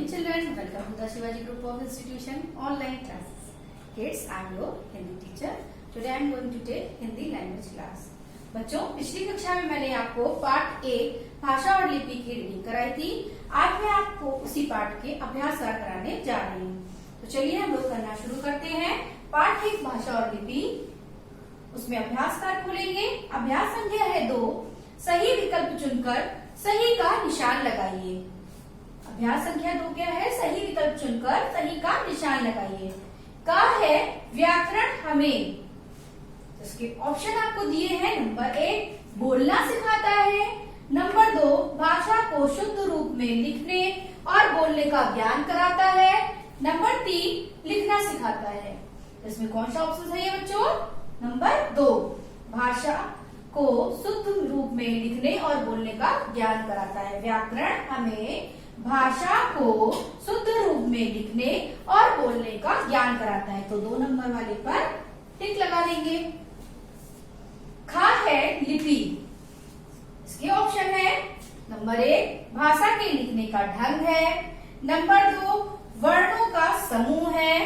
morning children, welcome to the Shivaji Group of Institution online classes. Kids, I am your Hindi teacher. Today I am going to take Hindi language class. बच्चों, पिछली कक्षा में मैंने आपको part A भाषा और लिपि की रीडिंग कराई थी। आज मैं आपको उसी पार्ट के अभ्यास कराने जा रही हूँ। तो चलिए हम लोग करना शुरू करते हैं। पार्ट एक भाषा और लिपि, उसमें अभ्यास कार्ड खोलेंगे। अभ्यास संख्या है 2। सही विकल्प चुनकर सही का निशान लगाइए। अभ्यास संख्या 2 क्या है? सही विकल्प चुनकर सही का निशान लगाइए। का है व्याकरण हमें, तो इसके ऑप्शन आपको दिए हैं। नंबर 1 बोलना सिखाता है, नंबर 2 भाषा को शुद्ध रूप में लिखने और बोलने का ज्ञान कराता है, नंबर 3 लिखना सिखाता है। इसमें कौन सा ऑप्शन सही है बच्चों? नंबर 2 भाषा को शुद्ध रूप में लिखने और बोलने का ज्ञान कराता है। व्याकरण हमें भाषा को शुद्ध रूप में लिखने और बोलने का ज्ञान कराता है। तो 2 नंबर वाले पर टिक लगा देंगे। खा है लिपि, इसके ऑप्शन है। नंबर 1 भाषा के लिखने का ढंग है, नंबर 2 वर्णों का समूह है,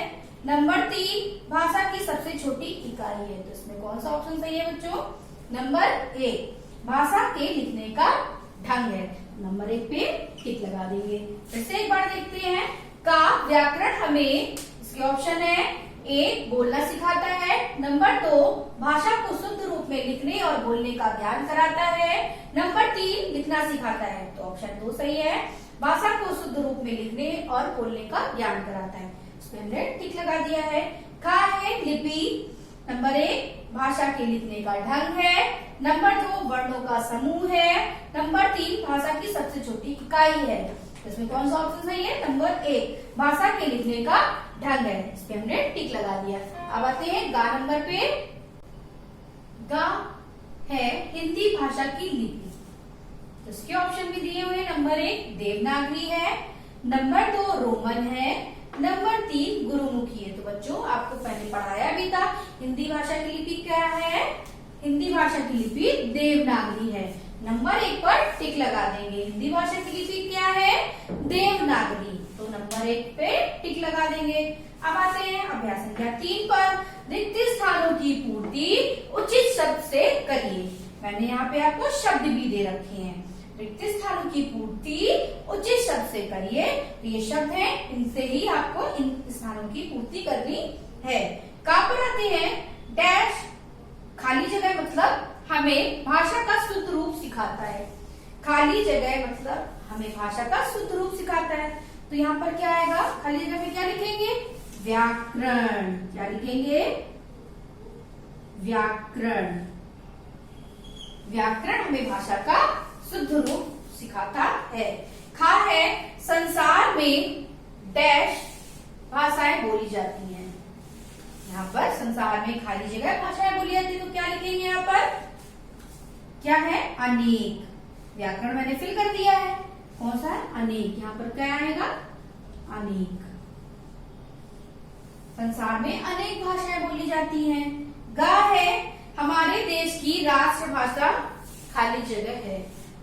नंबर 3 भाषा की सबसे छोटी इकाई है। तो इसमें कौन सा ऑप्शन सही है बच्चों? नंबर 1 भाषा के लिखने का ढंग है। नंबर 1 पे टिक लगा देंगे। फिर से एक बार देखते हैं। का व्याकरण हमें, इसके ऑप्शन है। 1 बोलना सिखाता है, नंबर 2 भाषा को शुद्ध रूप में लिखने और बोलने का ज्ञान कराता है, नंबर 3 लिखना सिखाता है। तो ऑप्शन 2 सही है। भाषा को शुद्ध रूप में लिखने और बोलने का ज्ञान कराता है। इसमें हमने टिक लगा दिया है। खा है लिपि, नंबर 1 भाषा के लिखने का ढंग है, नंबर 2 वर्णों का समूह है, नंबर 3 भाषा की सबसे छोटी इकाई है। इसमें कौन सा ऑप्शन सही है? नंबर 1 भाषा के लिखने का ढंग है। इस पे हमने टिक लगा दिया। अब आते हैं गा नंबर पे। गा है हिंदी भाषा की लिपि, तो इसके ऑप्शन भी दिए हुए। नंबर 1 देवनागरी है, नंबर 2 रोमन है, नंबर 3 गुरुमुखी है। तो बच्चों आपको पहले पढ़ाया भी था हिंदी भाषा की लिपि क्या है। हिंदी भाषा की लिपि देवनागरी है। नंबर 1 पर टिक लगा देंगे। हिंदी भाषा की लिपि क्या है? देवनागरी। तो नंबर 1 पे टिक लगा देंगे। अब आते हैं अभ्यास संख्या 3 पर। रिक्त स्थानों की पूर्ति उचित शब्द से करिए। मैंने यहाँ पे आपको शब्द भी दे रखे हैं। रिक्त स्थानों की पूर्ति उचित शब्द से करिए। तो ये शब्द हैं, इनसे ही आपको इन स्थानों की पूर्ति करनी है। कहाँ पर आते हैं? डैश खाली जगह मतलब हमें भाषा का शुद्ध रूप सिखाता है। खाली जगह मतलब हमें भाषा का शुद्ध रूप सिखाता है। तो यहाँ पर क्या आएगा? खाली जगह में क्या लिखेंगे? व्याकरण। क्या लिखेंगे? व्याकरण। व्याकरण हमें भाषा का शुद्ध रूप सिखाता है। खा है संसार में डैश भाषाएं बोली जाती हैं। यहाँ पर संसार में खाली जगह भाषाएं बोली जाती है। तो क्या लिखेंगे यहाँ पर? क्या है? अनेक। व्याकरण मैंने फिल कर दिया है। कौन सा है? अनेक। यहाँ पर क्या आएगा? अनेक। संसार में अनेक भाषाएं बोली जाती हैं। गा है हमारे देश की राष्ट्रभाषा, खाली जगह है।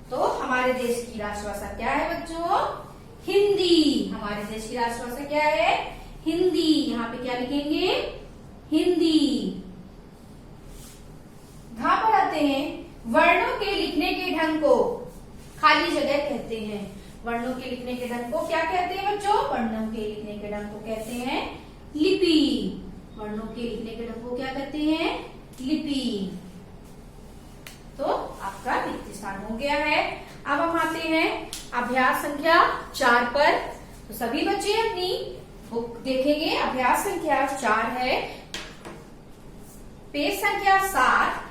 तो हमारे देश की राष्ट्रभाषा क्या है बच्चों? हिंदी। हमारे देश की राष्ट्रभाषा क्या है? हिंदी। यहाँ पे क्या लिखेंगे? हिंदी। घा पर आते हैं। वर्णों के लिखने के ढंग को खाली जगह कहते हैं। वर्णों के लिखने के ढंग को क्या कहते हैं बच्चों? वर्णों के लिखने के ढंग को कहते हैं लिपि। वर्णों के लिखने के ढंग को क्या कहते हैं? लिपि। तो आपका रिक्त स्थान हो गया है। अब हम आते हैं अभ्यास संख्या 4 पर। तो सभी बच्चे अपनी बुक देखेंगे। अभ्यास संख्या 4 है, पेज संख्या 7।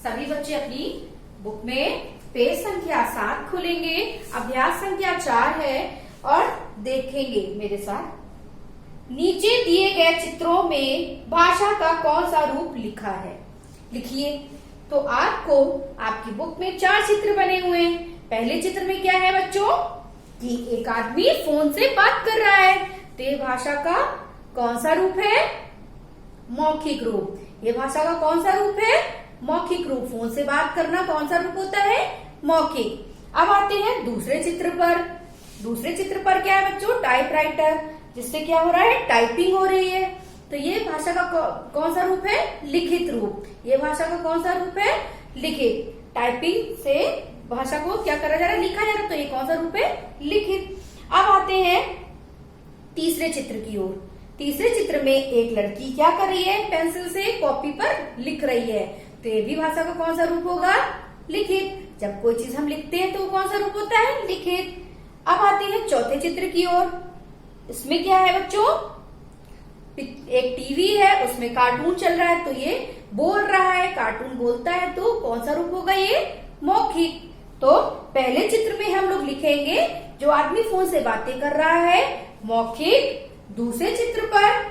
सभी बच्चे अपनी बुक में पेज संख्या 7 खोलेंगे। अभ्यास संख्या 4 है और देखेंगे मेरे साथ। नीचे दिए गए चित्रों में भाषा का कौन सा रूप लिखा है? लिखिए। तो आपको आपकी बुक में 4 चित्र बने हुए हैं। पहले चित्र में क्या है बच्चों? कि एक आदमी फोन से बात कर रहा है। तो ये भाषा का कौन सा रूप है? मौखिक रूप। ये भाषा का कौन सा रूप है? मौखिक रूप। फोन से बात करना कौन सा रूप होता है? मौखिक। अब आते हैं दूसरे चित्र पर। दूसरे चित्र पर क्या है बच्चों, टाइपराइटर, जिससे क्या हो रहा है, टाइपिंग हो रही है। तो ये भाषा का कौन सा रूप है, लिखित रूप। ये भाषा का कौन सा रूप है, लिखित। टाइपिंग से भाषा को क्या करा जा रहा है, लिखा जा रहा है, तो ये कौन सा रूप है, लिखित। अब आते हैं तीसरे चित्र की ओर। तीसरे चित्र में एक लड़की क्या कर रही है, पेंसिल से कॉपी पर लिख रही है, तो ये भी भाषा का कौन सा रूप होगा, लिखित। जब कोई चीज हम लिखते हैं तो वो कौन सा रूप होता है, लिखित। अब आते हैं चौथे चित्र की ओर। इसमें क्या है बच्चों, एक टीवी है, उसमें कार्टून चल रहा है, तो ये बोल रहा है, कार्टून बोलता है, तो कौन सा रूप होगा, ये मौखिक। तो पहले चित्र में हम लोग लिखेंगे जो आदमी फोन से बातें कर रहा है, मौखिक। दूसरे चित्र पर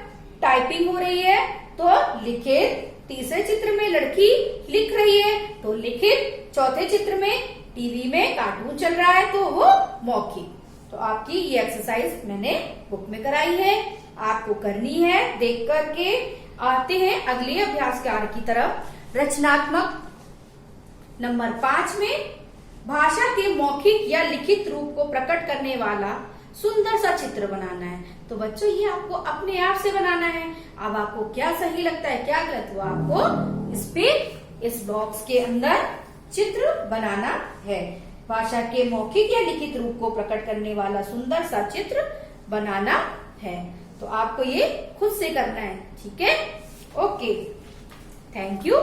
टाइपिंग हो रही है तो लिखित। तीसरे चित्र में लड़की लिख रही है तो लिखित। चौथे चित्र में टीवी में कार्टून चल रहा है तो वो मौखिक। तो आपकी ये एक्सरसाइज मैंने बुक में कराई है, आपको करनी है देख करके। आते हैं अगले अभ्यास कार्य की तरफ। रचनात्मक नंबर 5 में भाषा के मौखिक या लिखित रूप को प्रकट करने वाला सुंदर सा चित्र बनाना है। तो बच्चों ये आपको अपने आप से बनाना है। अब आपको क्या सही लगता है, क्या गलत, वो आपको इस पे, इस बॉक्स के अंदर चित्र बनाना है। भाषा के मौखिक या लिखित रूप को प्रकट करने वाला सुंदर सा चित्र बनाना है। तो आपको ये खुद से करना है, ठीक है। Okay, thank you,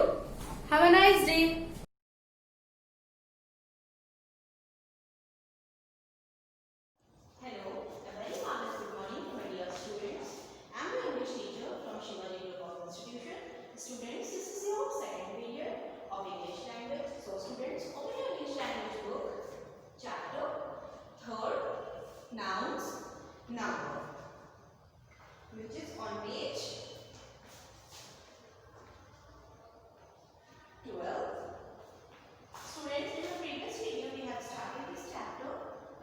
have a nice day. Students, this is your second period of English language. So students, open your English language book, chapter 3rd, nouns, number, which is on page 12. Students, in the previous video we have started this chapter,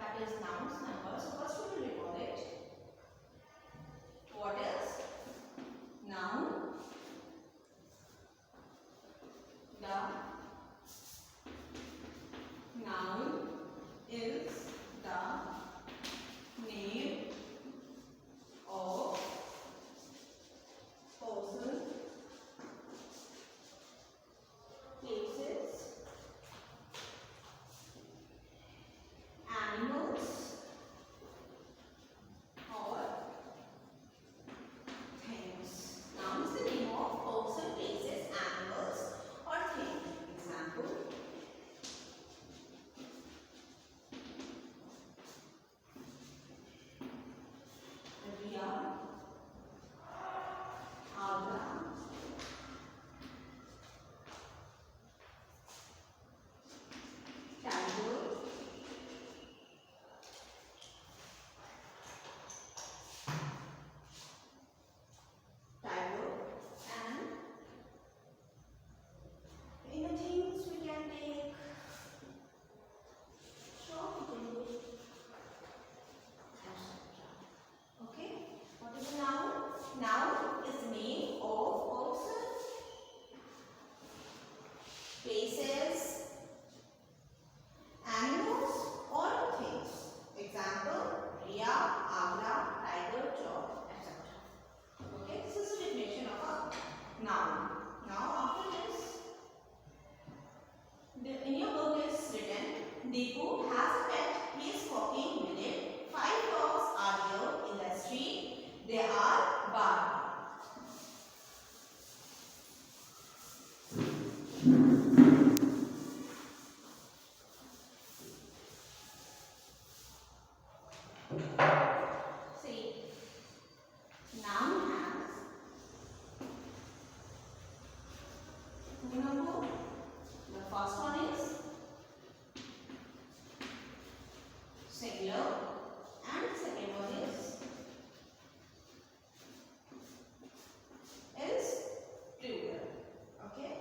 that is nouns, numbers. So first we will recall it. What is noun? The noun is the name of person, places, animals, or things. Noun is the name of person, places, animals, or things. Example: Riya, Agra, tiger, and in the things we can take chocolate, etc. Okay, what is a noun? Noun is the name of person, places, animals, or things. Example: Riya, Agra, tiger, chalk, etc. Okay, this is the definition of a noun. Now after this, in your book is written, Deepu has a pet. He is walking with it. 5 dogs are here in the street. They are barking. See, noun has two number. The first one is singular and second one is plural. Okay.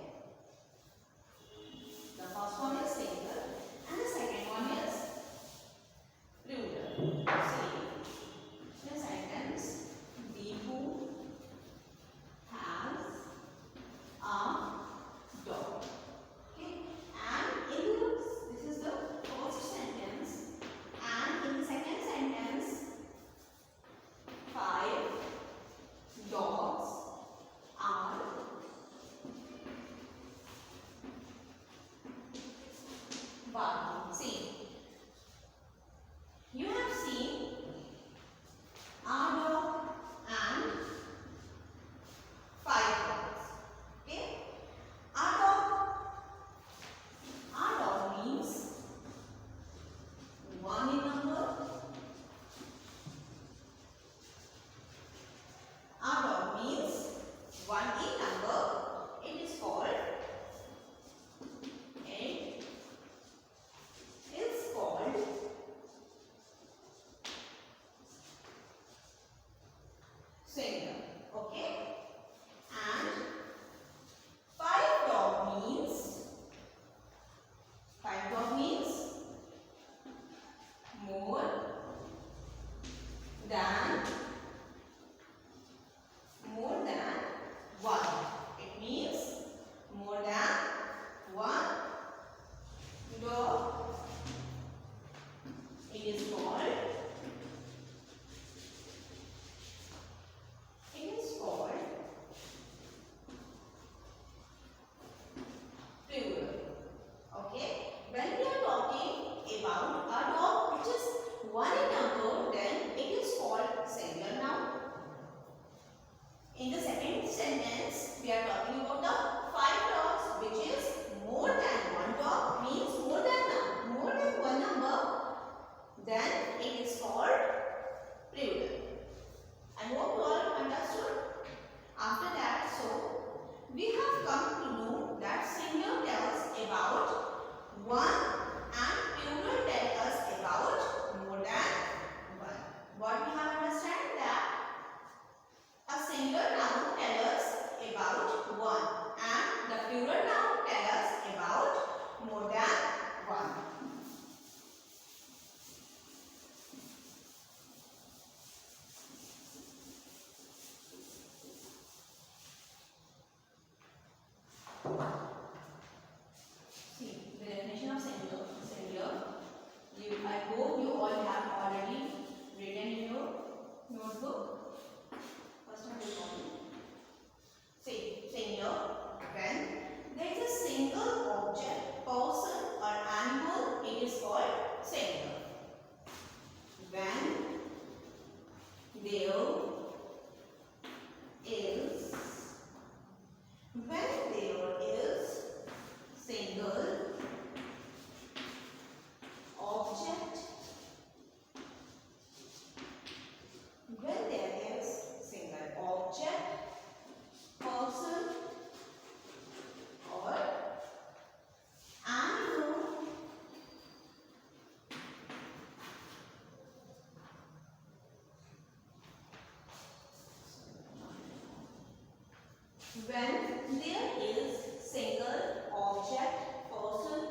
When there is single object, person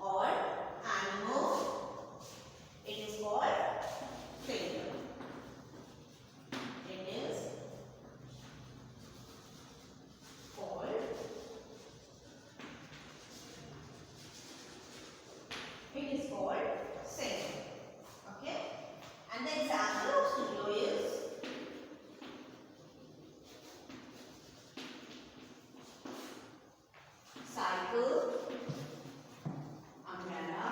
or animal, it is called singular. It is called singular. Okay? And the example of singular is cycle, umbrella,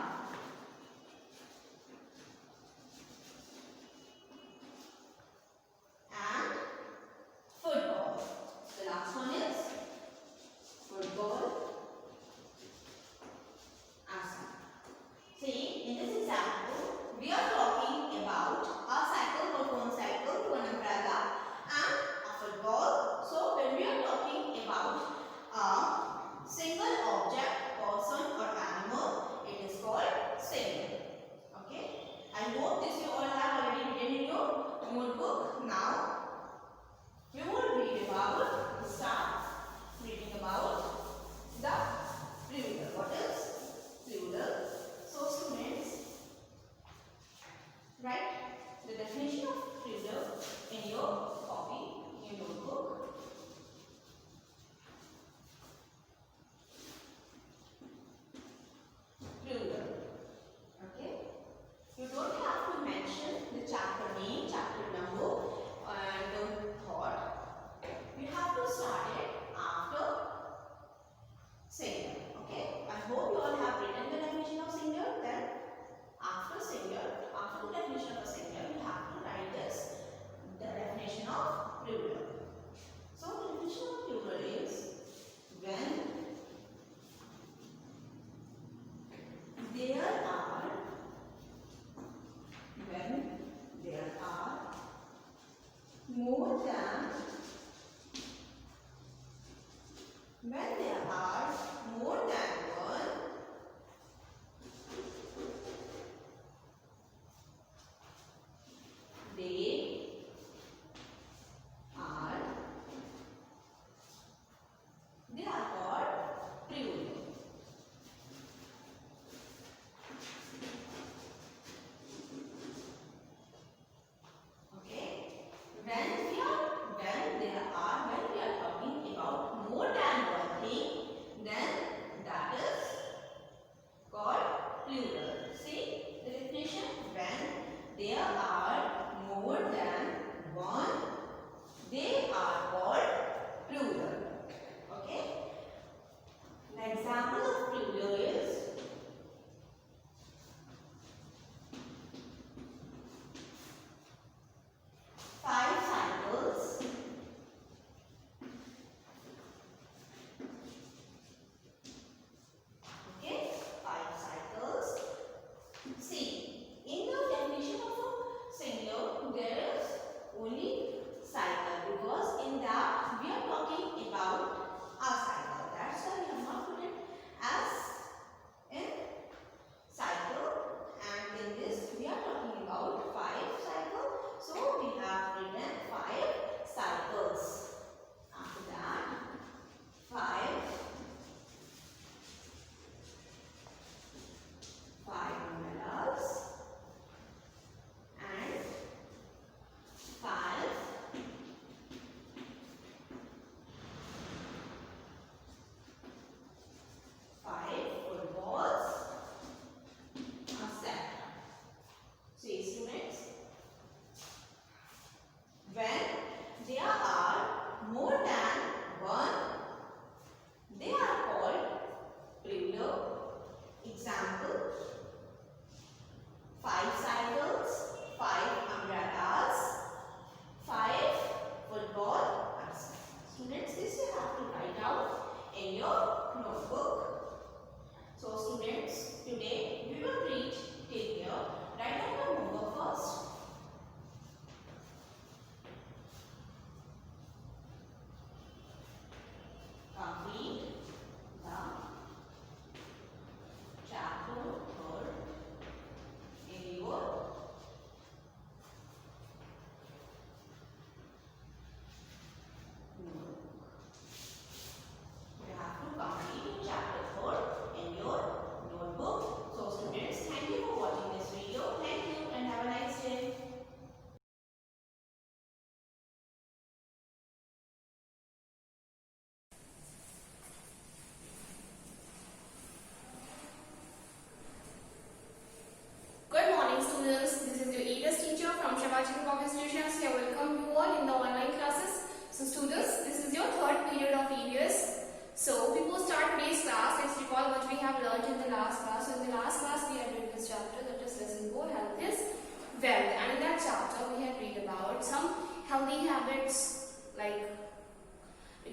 and football. The last one is football, asana. See, in this example, we are talking about a cycle, for one cycle, one umbrella, and a football. So, when we are talking about a single object, person or animal, it is called singular. Okay? I hope this you all have already written in your notebook. Now, we will read about, start reading about the plural. What is plural? So students, write the definition of plural in your copy, in your notebook. Plural. Okay? You don't have to mention the chapter name, chapter number, and thought. You have to start it after singular. Okay? I hope you all have written the definition of singular. Then after singular, after the definition of a singular, you have to write this, the definition of plural. So the definition of plural is when there are more than one, they are called plural. Okay? When we are talking about more than one thing, then that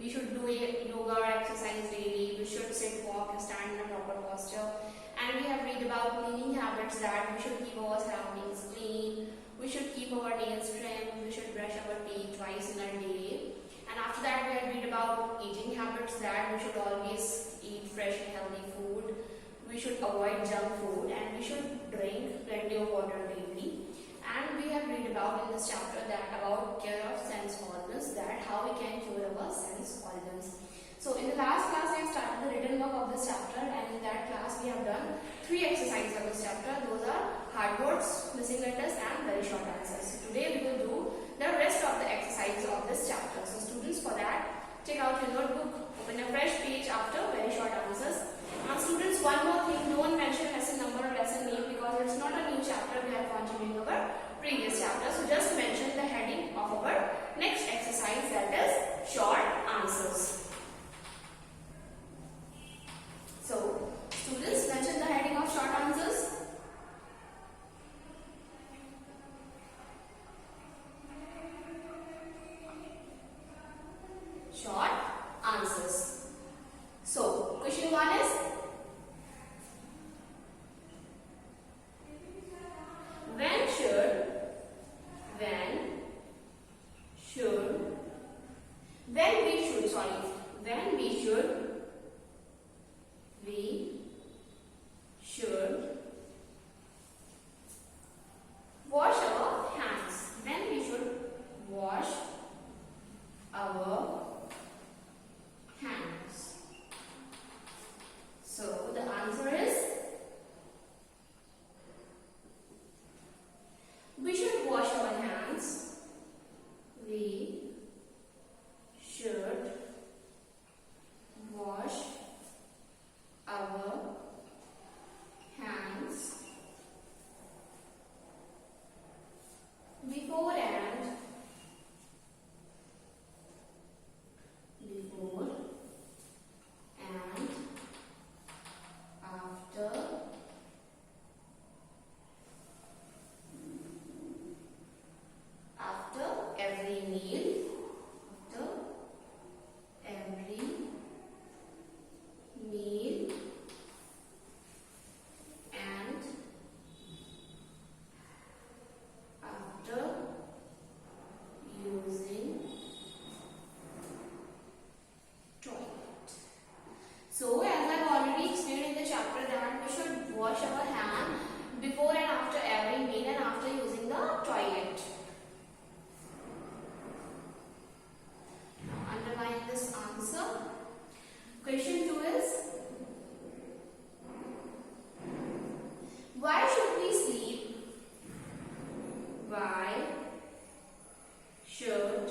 we should do a yoga or exercise daily. We should sit, walk, and stand in a proper posture. And we have read about cleaning habits, that we should keep our surroundings clean. We should keep our nails trimmed. We should brush our teeth twice in a day. And after that, we have read about eating habits, that we should always eat fresh and healthy food. We should avoid junk food, and we should drink plenty of water daily. And we have read about in this chapter that about care of sense organs, that how we can cure our sense organs. So in the last class I have started the written work of this chapter, and in that class we have done 3 exercises of this chapter. Those are hard words, missing letters, and very short answers. So today we will do the rest of the exercises of this chapter. So students, for that, take out your notebook, open a fresh page after very short answers. Now students, one more thing, don't mention lesson number or lesson name, because it's not a new chapter, we are continuing our previous chapter. So just mention the heading of our next exercise, that is short answers. So students, mention the heading of short answers. Short answers. So question 1 is, when should wash our hands? When we should wash our hands? So the answer is, we should wash our hands. We should wash our hands before and after every meal. And after using toilet. So as I have already explained in the chapter that we should wash our hand before and after every meal and after using the toilet. Now underline this answer. Question 2 is, why should we sleep? Why should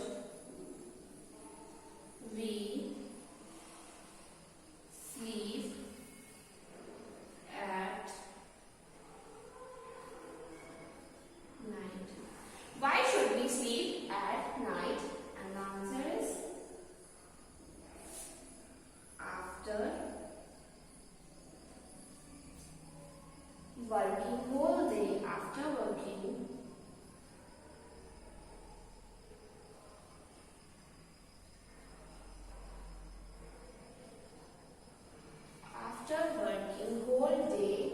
we sleep at night? Why should we sleep at night? And the answer is, after working whole day, after working whole day,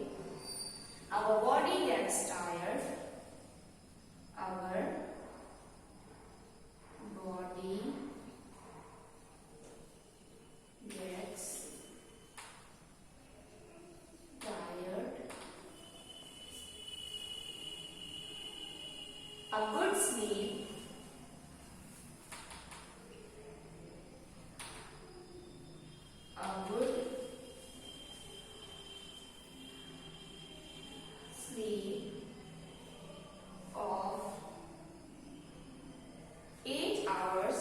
our body gets tired. Our body gets tired. A good sleep of 8 hours.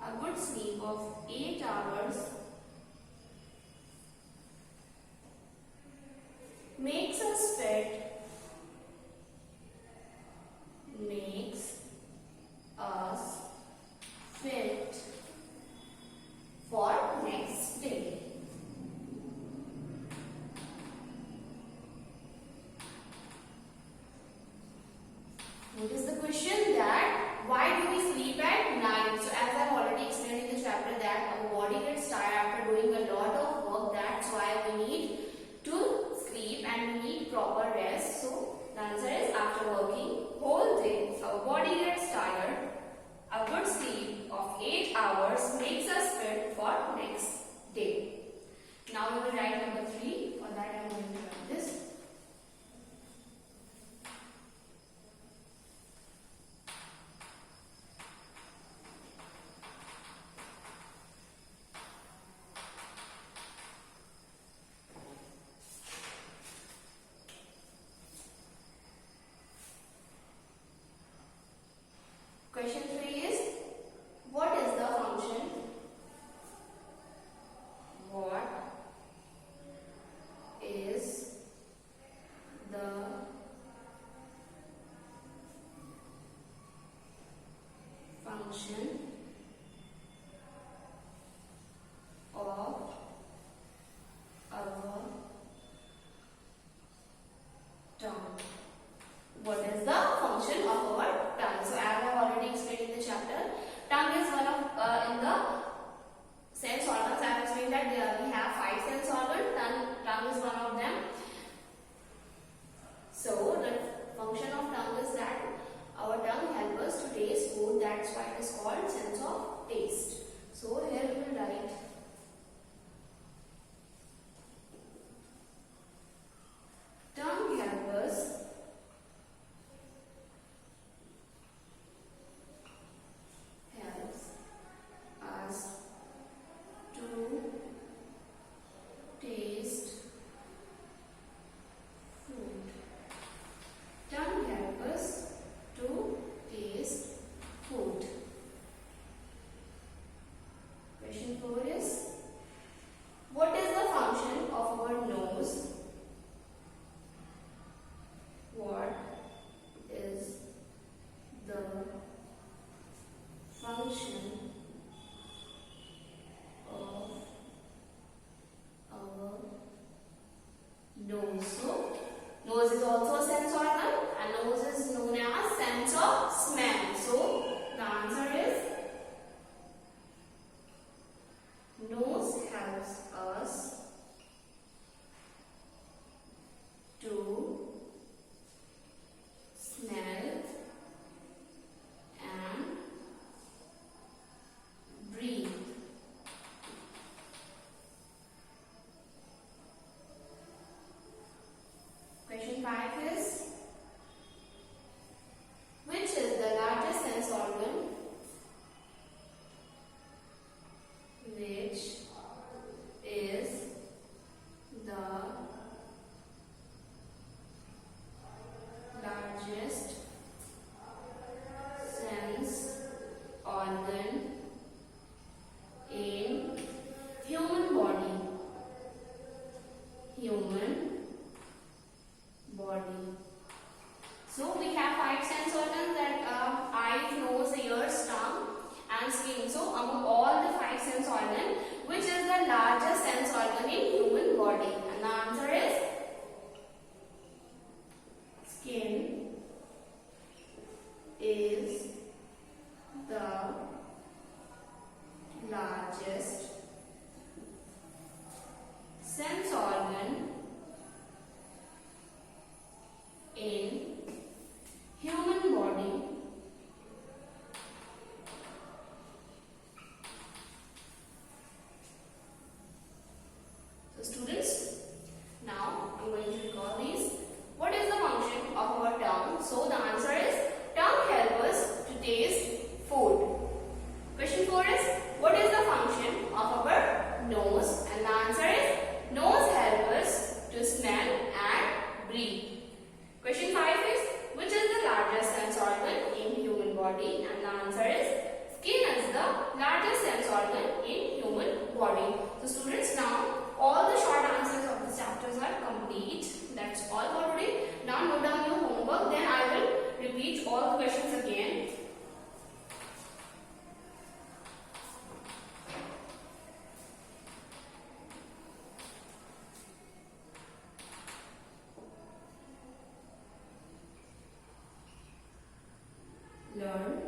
A good sleep of 8 hours makes us fit. Makes us fit for next day. What is the question? That why do we sleep at hours makes us fit for next day. Now we will write number 3. For that I am going to write this. Question 3 is, what is the function? What is the function of our tongue? What is the function of our tongue? So as I have already explained in the chapter, tongue is one of in the sense organs. I have explained that we have 5 sense organs. Tongue is one of them. So the function of tongue is that our tongue helps us to taste food. That's why it is called sense of taste. So here we will write tongue helps us to taste food. Tongue helps us to taste food. Question 4 is, what is the function of our nose? What is the function of our nose? So, nose is also a sense organ, and nose is known as sense of smell. So, the answer is nose helps us to smell and breathe. Question 5 is, which is the largest sense organ? Which is the largest sense organ in human body? Human body. So we have 5 sense organs, that eyes, nose, ears, tongue and skin. So among all the 5 sense organs, which is the largest sense organ in human body? And the answer is skin is the largest sense organ in human body. So students, now I'm going to recall these. What is the function of our tongue? So the answer is tongue helps us to taste food. Question 4 is, what is the function of our nose? And the answer is nose helps us to smell and breathe. Question 5 is, which is the largest sense organ in human body? And the answer is skin is the largest sense organ in human body. So students, now all the short answers of the chapters are complete. That's all for today. Now note down your homework, then I will repeat all the questions again. Learn,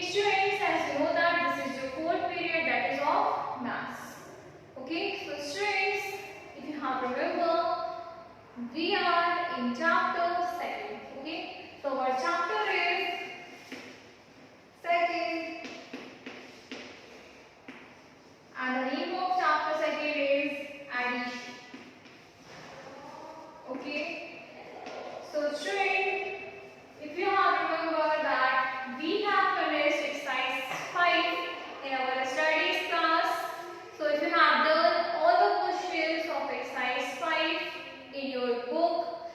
Students, as you know that this is your fourth period, that is of maths. Okay, so students, if you have remember, we are in chapter second. Okay, so our chapter is second, and the name of chapter second is addition. Okay, so students, if you have remember that we have finished exercise 5 in our studies class. So if you have done all the questions of exercise 5 in your book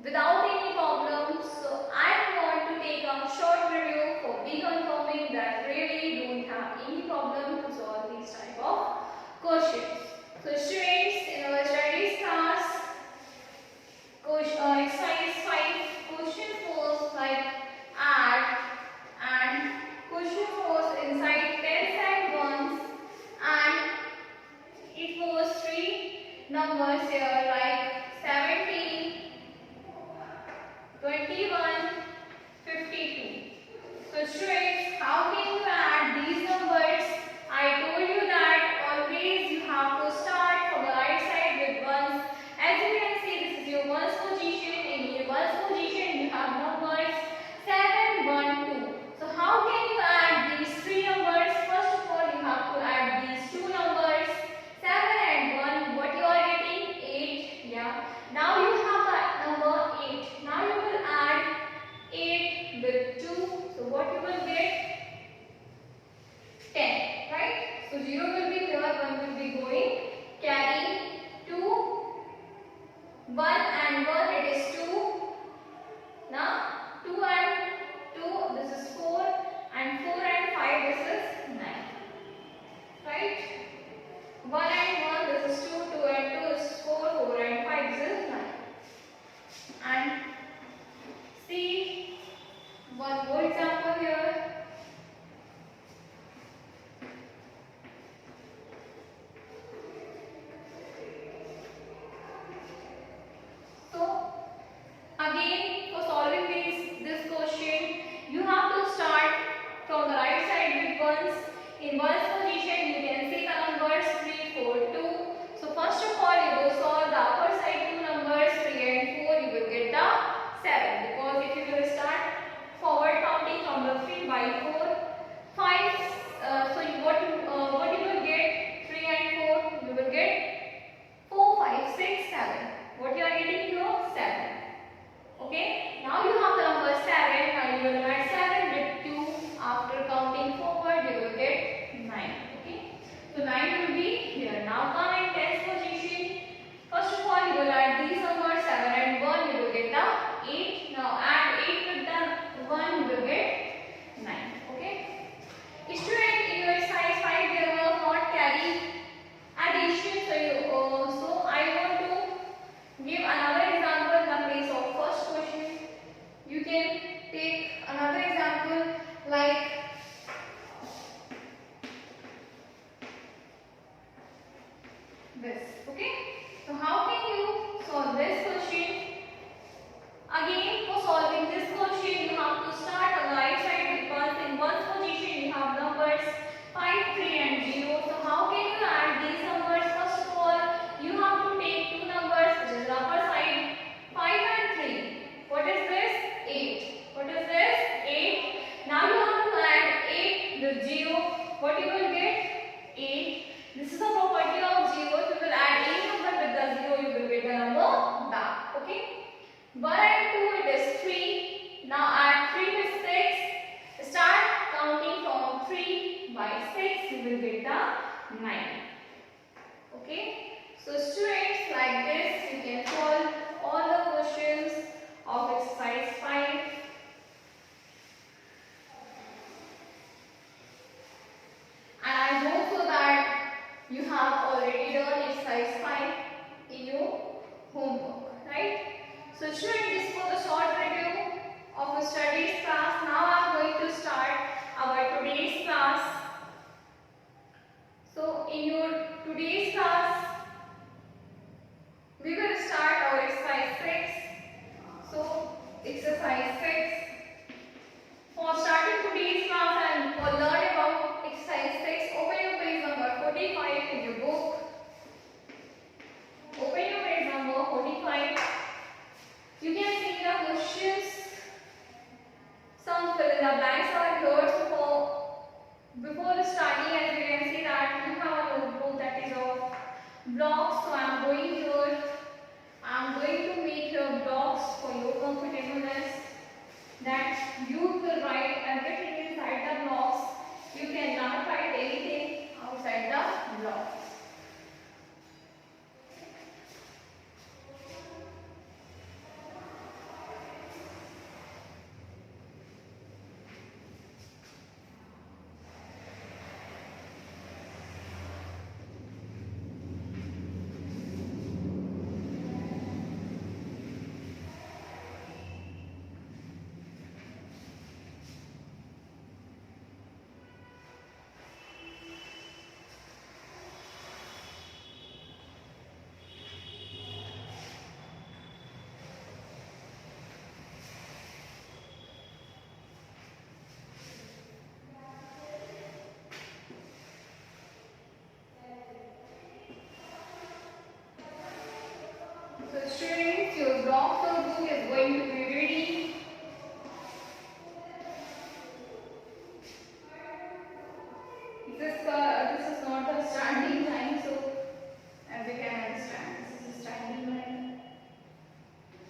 without any problems, so I want to take a short review for reconfirming that really don't have any problem to solve these type of questions. So students, in our studies class, exercise 5 question was like add, and question was inside tens and ones, and it was 3 numbers here like 17, 21, 52. So students, how can you add these numbers? I told you that always you have to start from the right side with ones. As you can see, this is your ones position. In your ones position, you have numbers 7, 1, 2. So how can you add these three numbers? First of all, you have to add these two numbers 7 and 1. What you are getting? 8. Yeah. Now you have that number 8. Now you will add 8 with 2. So what you will get? 10. Right? So 0 will be here, 1 will be going. Carry 2. 1 and 1, it is 2. Now 2 and 2, this is 4, and 4 and 5, this is 9. Right? 1 and 1, this is 2, 2 and 2 is 4, 4 and 5, this is 9. And see one more example here. So again, for solving this question, you have to start from the right side with ones. In ones position, you can see the numbers 3, 4, 2. So first of all, you will solve the upper side two numbers 3 and 4. You will get the 7, because if you will start forward counting from the 3 by 4, 5. So what you will get? 3 and 4. You will get 4, 5, 6, 7. What you are getting here? 7. Okay, now you have the number 7, and you will add 7 with 2. After counting forward, you will get 9. Okay, so 9 will be here. Now come in tens position. First of all, you will add these numbers 7 and 1, you will get the 8. Now add 8 with the 1, you will get 9. Okay, student, in your exercise 5, there was not carry addition. So I want to give another example in the place of first question. You can take another example like this. Okay, so how can you solve this question? Again, for solving this question, you have to start on the right side with ones. In ones position, you have numbers 5, 3 and 0. So how can you add these numbers? First of all, you have to take two numbers, which is the upper side, 5 and 3. What is this? 8. What is this? 8. Now you have to add 8 with 0. What you will get? 8. This is the property of 0. If you will add any number with the 0, you will get the number back. Okay. 1 and 2, it is 3. Now add 3 with 6. Start counting from 3 by 6. You will get the 9. Okay. So students, like this, you can solve all the questions of exercise 5. And I hope so that you have already done exercise 5 in your homework, right? So students, this was a short review of a studies class. Now I am going to start our today's class. So in your today's class, we will start our exercise 6. So exercise 6. For starting today's class, I am So students, your box or book is going to be ready. This is not a standing line, so as you can understand, this is a standing line.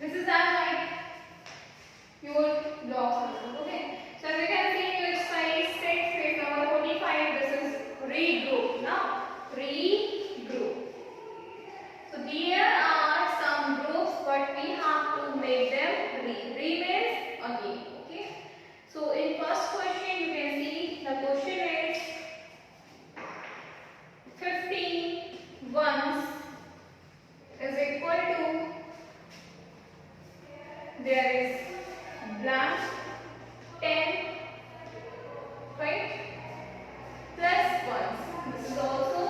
This is that like your blocks also, okay? So as you can see in your exercise 6, page number 45, this is regroup. Now, regroup. So there are some groups, but we have to make them re. Re means again, okay? So in first question, you can see the question is 15 ones is equal to, there is blank 10, right, plus ones. This is also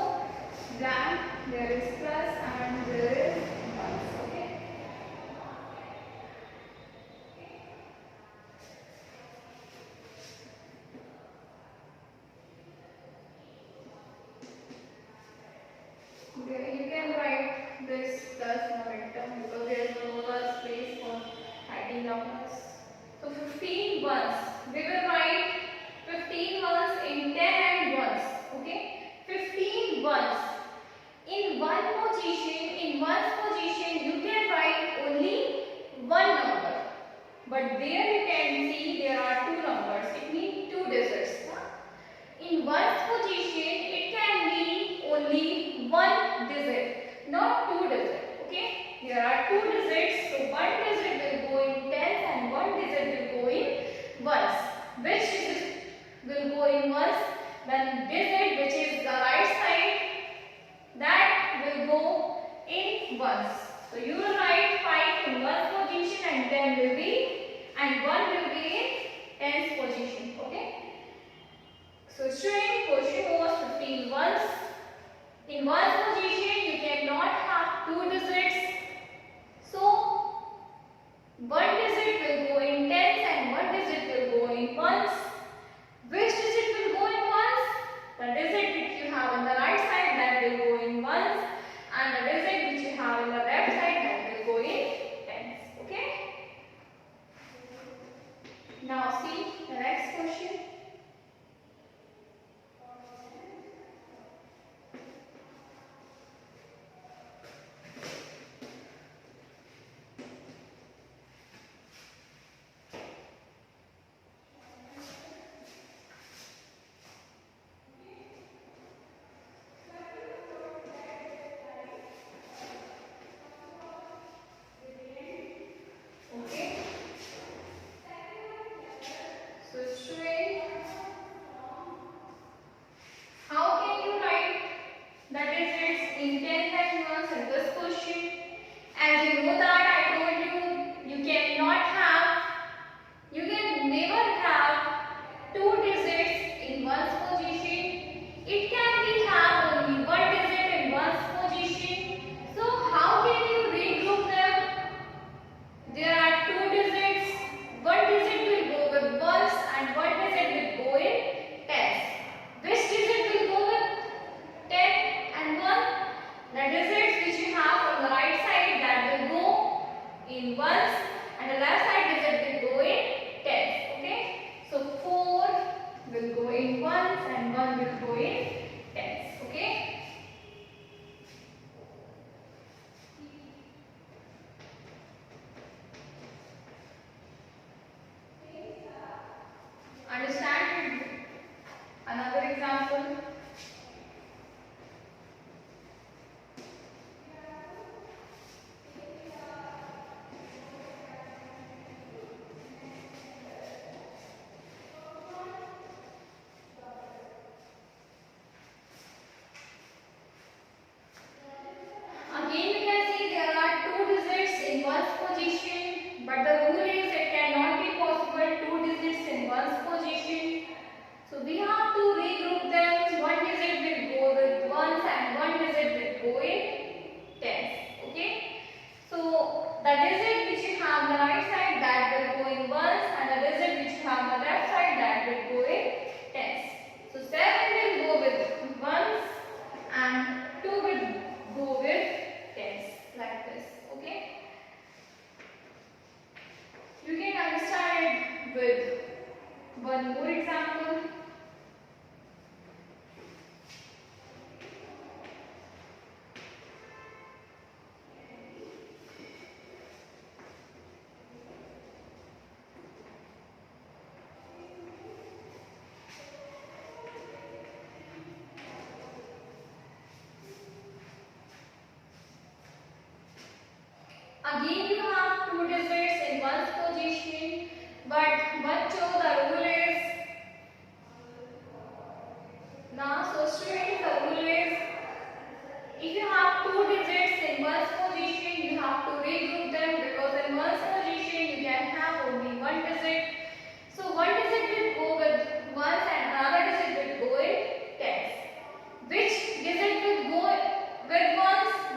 blank, there is plus and there is ones, okay. Okay, you can write this plus momentum because there is no other space for writing numbers. So 15 ones. We will write 15 ones in 10 and ones. Okay? 15 ones. In one position you can write only one number. But there you can see there are two numbers. It means two digits. In one position it can be only one digit, not two digits. Okay? There are two digits, so one digit will go in tens and one digit will go in ones. Which digit will go in ones? When digit which is the right side, that will go in ones. So you will write 5 in one position and 10 will be, and 1 will be in tens position. Okay? So student, question was 15 ones. In one position you cannot have two digits. So one digit will go in tens and one digit will go in ones. Which digit will go in ones? The digit which you have on the right side, that will go in ones, and the digit which you have on the left side, that will go in tens. Okay? Now see the next question. Okay. So student, how can you write the digits in tens and ones in this question? As you know that I told you, you cannot have, you can never have two digits in one's position. It can be have only one digit in one's position. So how can you regroup them? There are two digits. One digit will go with ones and one digit will go in tens. Which digit will go with 10 and 1? The digits which you have on the right side, that will go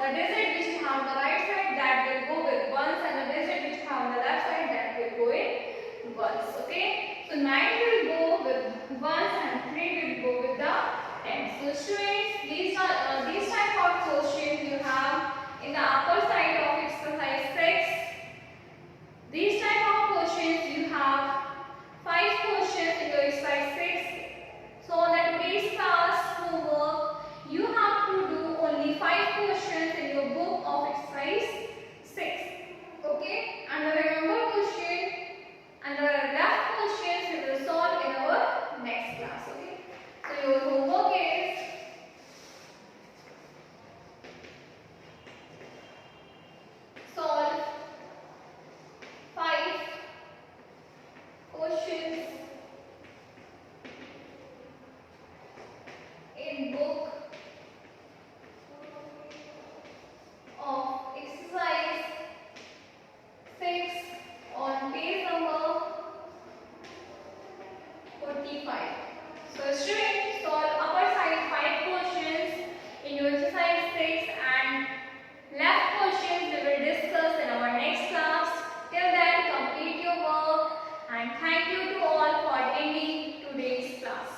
the digit which have on the right side that will go with ones, and the digit which have on the left side that will go in ones. Okay, so 9 will go with ones and 3 will go with the tens. So students, these type of questions you have in the upper side of exercise 6. These type of questions you have 5 questions in your exercise 6. So on the today's class homework, you have to do only 5 questions in your book of exercise 6. Okay, and the remember question and the left questions we will solve in our next class. Okay, so your homework is solve 5 questions in book of exercise 6 on page number 45. So students, solve upper side 5 questions in your exercise 6 and left questions we will discuss in our next class. Till then, complete your work and thank you to all for attending today's class.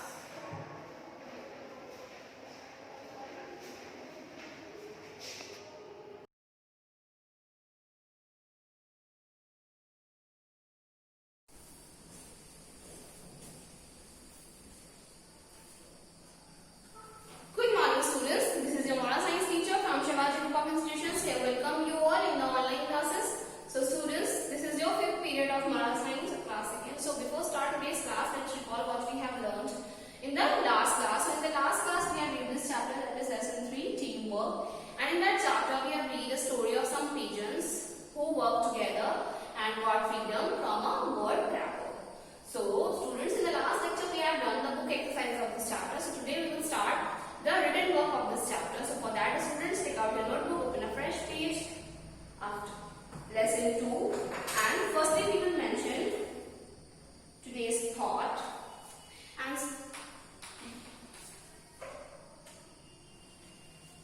Good morning students, this is your moral science teacher from Shivaji Group of Institutions. Here welcome you all in the online classes. So students, this is your 5th period of moral science class again. So before start today's class, let's recall what we have learned in the last class. So in the last class we have read this chapter, that is lesson 3, teamwork, and in that chapter we have read the story of some pigeons who worked together and got freedom from a bird crabber. So students, in the last lecture we have done the book exercise of this chapter. So today we will start the written work of this chapter. So for that, students, take out your notebook, open a fresh page after lesson 2, and firstly we will mention today's thought, and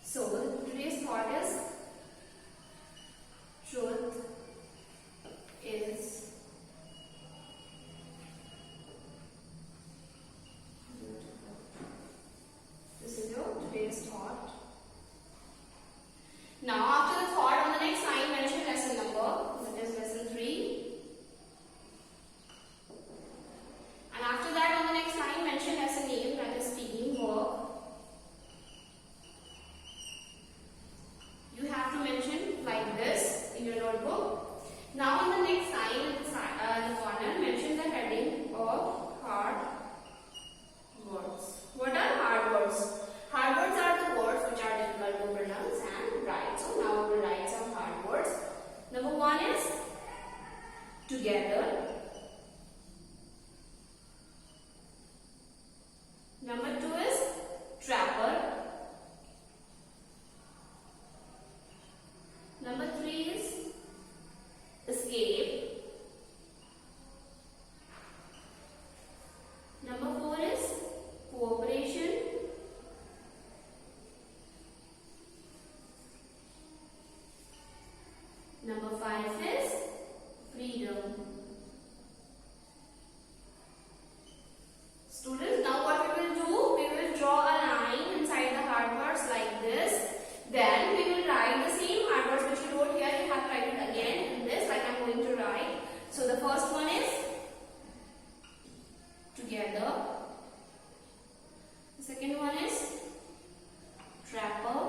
so today's thought is truth is this is your today's thought. Now after the thought, on the next line mention lesson number, that is lesson 3. And after that, on the next line mention lesson name, that is teamwork. You have to mention like this in your notebook. Now on the next line, in the corner, mention the heading of hard words. What are hard words? Hard words are the words which are difficult to pronounce and write. So now we will write some hard words. Number 1 is together. Number 2 is trapper. Number 3 is escape. Number 4 is cooperation. Number 5 is freedom. Students, now what we will do, we will draw a line inside the hard words like this. Then we will write the same hard words which you wrote here. You have to write it again in this, like I am going to write. So the first one is together. The second one is trapper.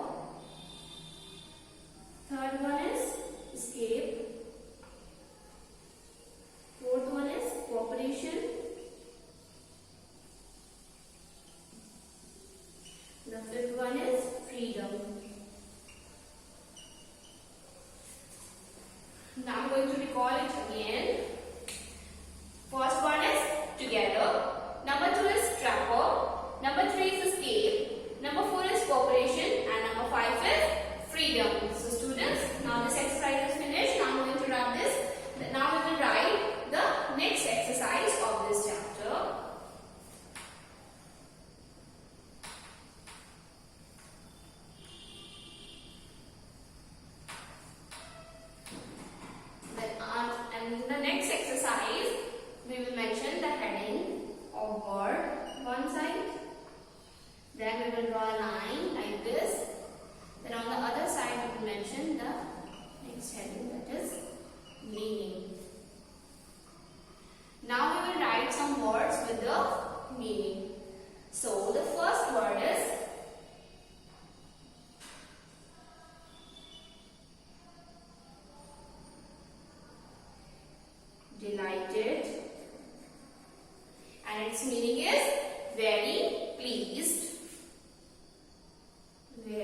Third one is escape. Fourth one is cooperation. The fifth one is freedom. Now I'm going to recall it again. First one is together. Number 2 is trapper. Number 3 is escape. Number 4 is cooperation. And number 5 is freedom. So students, now this exercise is finished. Now I'm going to wrap this. Now we will write the next exercise of this chapter. We